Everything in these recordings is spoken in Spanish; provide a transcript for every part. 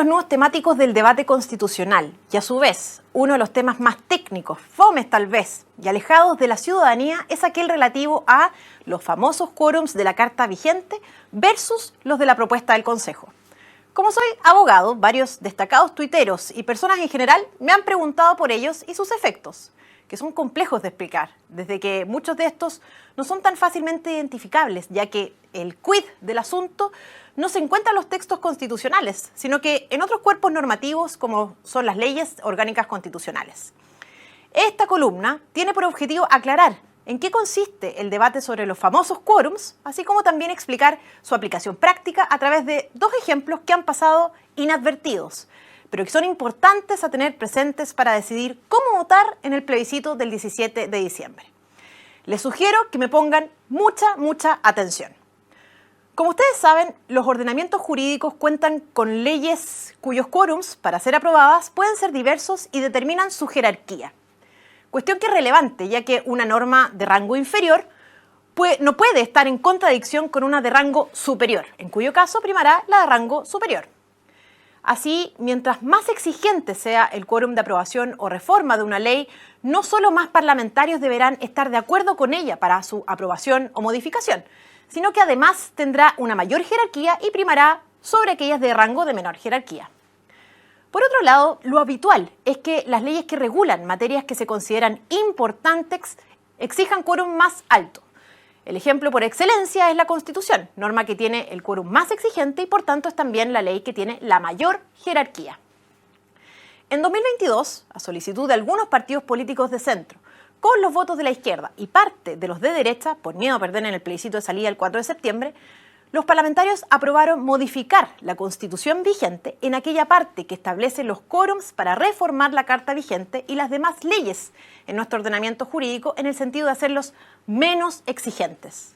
nudos temáticos del debate constitucional y a su vez uno de los temas más técnicos, fomes tal vez, y alejados de la ciudadanía es aquel relativo a los famosos quórums de la Carta vigente versus los de la propuesta del Consejo. Como soy abogado, varios destacados tuiteros y personas en general me han preguntado por ellos y sus efectos, que son complejos de explicar, desde que muchos de estos no son tan fácilmente identificables, ya que el quid del asunto no se encuentra en los textos constitucionales, sino que en otros cuerpos normativos como son las leyes orgánicas constitucionales. Esta columna tiene por objetivo aclarar en qué consiste el debate sobre los famosos quórums, así como también explicar su aplicación práctica a través de dos ejemplos que han pasado inadvertidos, pero que son importantes a tener presentes para decidir cómo votar en el plebiscito del 17 de diciembre. Les sugiero que me pongan mucha atención. Como ustedes saben, los ordenamientos jurídicos cuentan con leyes cuyos quórums, para ser aprobadas, pueden ser diversos y determinan su jerarquía. Cuestión que es relevante, ya que una norma de rango inferior no puede estar en contradicción con una de rango superior, en cuyo caso primará la de rango superior. Así, mientras más exigente sea el quórum de aprobación o reforma de una ley, no solo más parlamentarios deberán estar de acuerdo con ella para su aprobación o modificación, sino que además tendrá una mayor jerarquía y primará sobre aquellas de rango de menor jerarquía. Por otro lado, lo habitual es que las leyes que regulan materias que se consideran importantes exijan quórum más alto. El ejemplo por excelencia es la Constitución, norma que tiene el quórum más exigente y por tanto es también la ley que tiene la mayor jerarquía. En 2022, a solicitud de algunos partidos políticos de centro, con los votos de la izquierda y parte de los de derecha, por miedo a perder en el plebiscito de salida el 4 de septiembre, los parlamentarios aprobaron modificar la Constitución vigente en aquella parte que establece los quórums para reformar la Carta vigente y las demás leyes en nuestro ordenamiento jurídico en el sentido de hacerlos menos exigentes.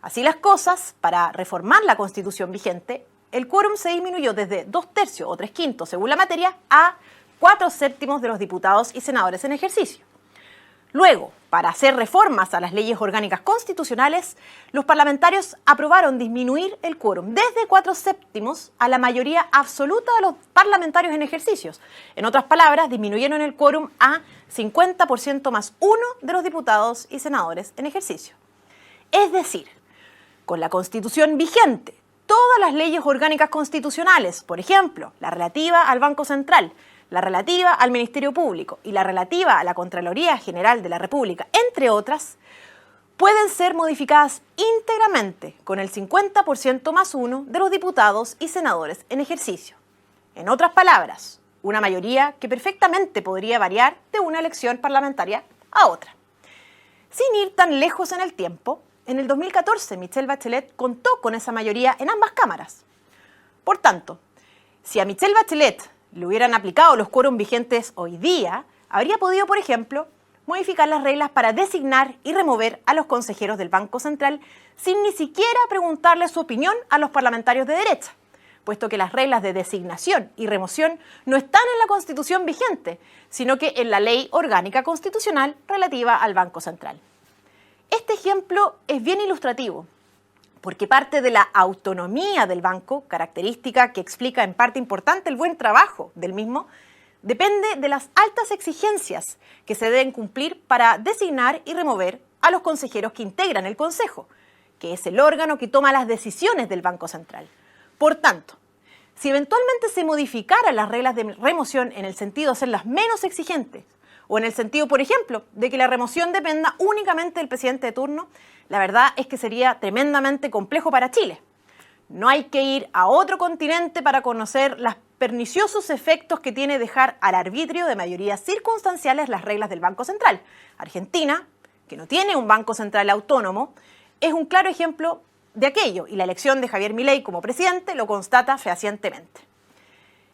Así las cosas, para reformar la Constitución vigente, el quórum se disminuyó desde 2/3 o 3/5 según la materia a 4/7 de los diputados y senadores en ejercicio. Luego, para hacer reformas a las leyes orgánicas constitucionales, los parlamentarios aprobaron disminuir el quórum desde 4/7 a la mayoría absoluta de los parlamentarios en ejercicios. En otras palabras, disminuyeron el quórum a 50% más 1 de los diputados y senadores en ejercicio. Es decir, con la Constitución vigente, todas las leyes orgánicas constitucionales, por ejemplo, la relativa al Banco Central, la relativa al Ministerio Público y la relativa a la Contraloría General de la República, entre otras, pueden ser modificadas íntegramente con el 50% más 1 de los diputados y senadores en ejercicio. En otras palabras, una mayoría que perfectamente podría variar de una elección parlamentaria a otra. Sin ir tan lejos en el tiempo, en el 2014 Michelle Bachelet contó con esa mayoría en ambas cámaras. Por tanto, si a Michelle Bachelet le hubieran aplicado los quórums vigentes hoy día, habría podido, por ejemplo, modificar las reglas para designar y remover a los consejeros del Banco Central sin ni siquiera preguntarle su opinión a los parlamentarios de derecha, puesto que las reglas de designación y remoción no están en la Constitución vigente, sino que en la Ley Orgánica Constitucional relativa al Banco Central. Este ejemplo es bien ilustrativo, porque parte de la autonomía del banco, característica que explica en parte importante el buen trabajo del mismo, depende de las altas exigencias que se deben cumplir para designar y remover a los consejeros que integran el Consejo, que es el órgano que toma las decisiones del Banco Central. Por tanto, si eventualmente se modificaran las reglas de remoción en el sentido de hacerlas menos exigentes, o en el sentido, por ejemplo, de que la remoción dependa únicamente del presidente de turno, la verdad es que sería tremendamente complejo para Chile. No hay que ir a otro continente para conocer los perniciosos efectos que tiene dejar al arbitrio de mayorías circunstanciales las reglas del Banco Central. Argentina, que no tiene un Banco Central autónomo, es un claro ejemplo de aquello, y la elección de Javier Milei como presidente lo constata fehacientemente.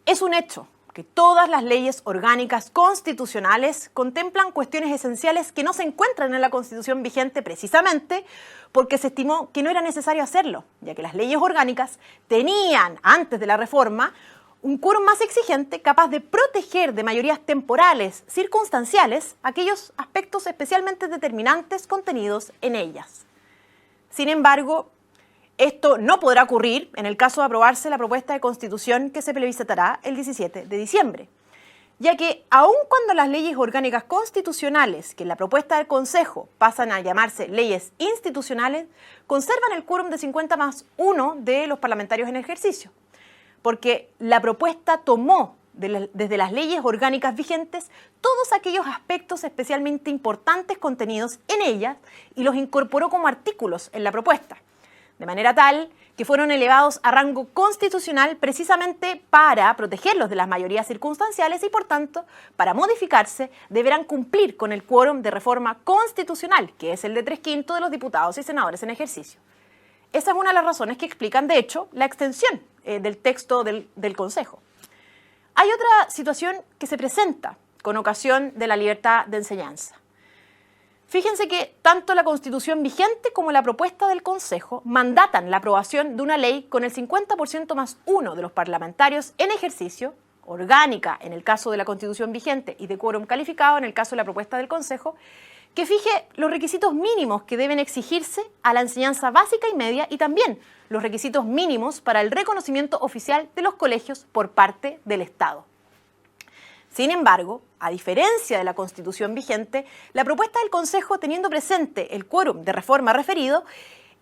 Es un hecho que todas las leyes orgánicas constitucionales contemplan cuestiones esenciales que no se encuentran en la Constitución vigente precisamente porque se estimó que no era necesario hacerlo, ya que las leyes orgánicas tenían, antes de la reforma, un quórum más exigente capaz de proteger de mayorías temporales, circunstanciales, aquellos aspectos especialmente determinantes contenidos en ellas. Sin embargo, Esto no podrá ocurrir en el caso de aprobarse la propuesta de constitución que se plebiscitará el 17 de diciembre, ya que aun cuando las leyes orgánicas constitucionales que en la propuesta del Consejo pasan a llamarse leyes institucionales, conservan el quórum de 50+1 de los parlamentarios en ejercicio, porque la propuesta tomó desde las leyes orgánicas vigentes todos aquellos aspectos especialmente importantes contenidos en ellas y los incorporó como artículos en la propuesta, de manera tal que fueron elevados a rango constitucional precisamente para protegerlos de las mayorías circunstanciales y, por tanto, para modificarse, deberán cumplir con el quórum de reforma constitucional, que es el de 3/5 de los diputados y senadores en ejercicio. Esa es una de las razones que explican, de hecho, la extensión del texto del Consejo. Hay otra situación que se presenta con ocasión de la libertad de enseñanza. Fíjense que tanto la Constitución vigente como la propuesta del Consejo mandatan la aprobación de una ley con el 50%+1 de los parlamentarios en ejercicio, orgánica en el caso de la Constitución vigente y de quórum calificado en el caso de la propuesta del Consejo, que fije los requisitos mínimos que deben exigirse a la enseñanza básica y media y también los requisitos mínimos para el reconocimiento oficial de los colegios por parte del Estado. Sin embargo, a diferencia de la Constitución vigente, la propuesta del Consejo, teniendo presente el quórum de reforma referido,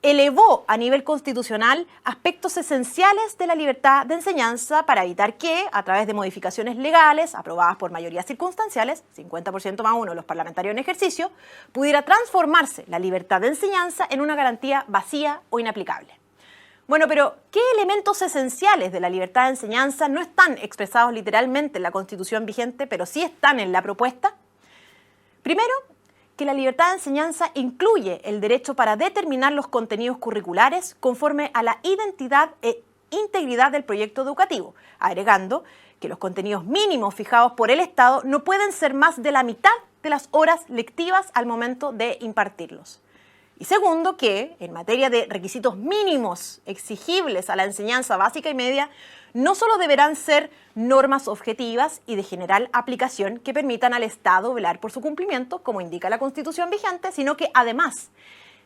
elevó a nivel constitucional aspectos esenciales de la libertad de enseñanza para evitar que, a través de modificaciones legales aprobadas por mayorías circunstanciales, 50%+1 de los parlamentarios en ejercicio, pudiera transformarse la libertad de enseñanza en una garantía vacía o inaplicable. Bueno, pero ¿qué elementos esenciales de la libertad de enseñanza no están expresados literalmente en la Constitución vigente, pero sí están en la propuesta? Primero, que la libertad de enseñanza incluye el derecho para determinar los contenidos curriculares conforme a la identidad e integridad del proyecto educativo, agregando que los contenidos mínimos fijados por el Estado no pueden ser más de la mitad de las horas lectivas al momento de impartirlos. Y segundo, que en materia de requisitos mínimos exigibles a la enseñanza básica y media, no solo deberán ser normas objetivas y de general aplicación que permitan al Estado velar por su cumplimiento, como indica la Constitución vigente, sino que además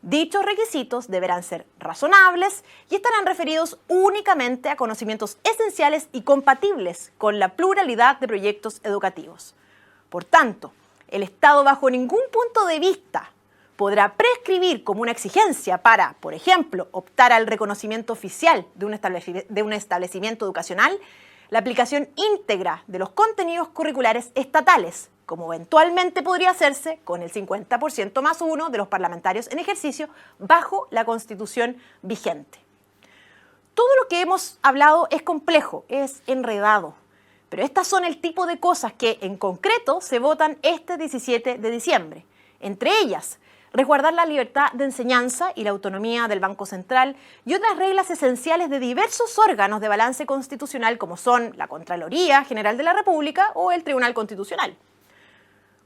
dichos requisitos deberán ser razonables y estarán referidos únicamente a conocimientos esenciales y compatibles con la pluralidad de proyectos educativos. Por tanto, el Estado bajo ningún punto de vista podrá prescribir como una exigencia para, por ejemplo, optar al reconocimiento oficial de un establecimiento educacional, la aplicación íntegra de los contenidos curriculares estatales, como eventualmente podría hacerse con el 50%+1 de los parlamentarios en ejercicio bajo la Constitución vigente. Todo lo que hemos hablado es complejo, es enredado, pero estas son el tipo de cosas que en concreto se votan este 17 de diciembre. Entre ellas, resguardar la libertad de enseñanza y la autonomía del Banco Central y otras reglas esenciales de diversos órganos de balance constitucional como son la Contraloría General de la República o el Tribunal Constitucional.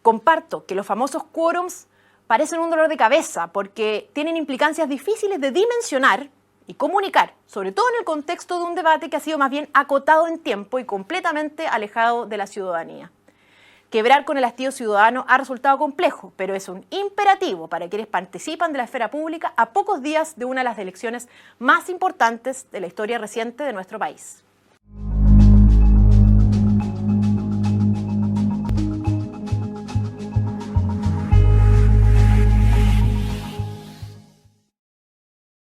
Comparto que los famosos quórums parecen un dolor de cabeza porque tienen implicancias difíciles de dimensionar y comunicar, sobre todo en el contexto de un debate que ha sido más bien acotado en tiempo y completamente alejado de la ciudadanía. Quebrar con el hastío ciudadano ha resultado complejo, pero es un imperativo para quienes participan de la esfera pública a pocos días de una de las elecciones más importantes de la historia reciente de nuestro país.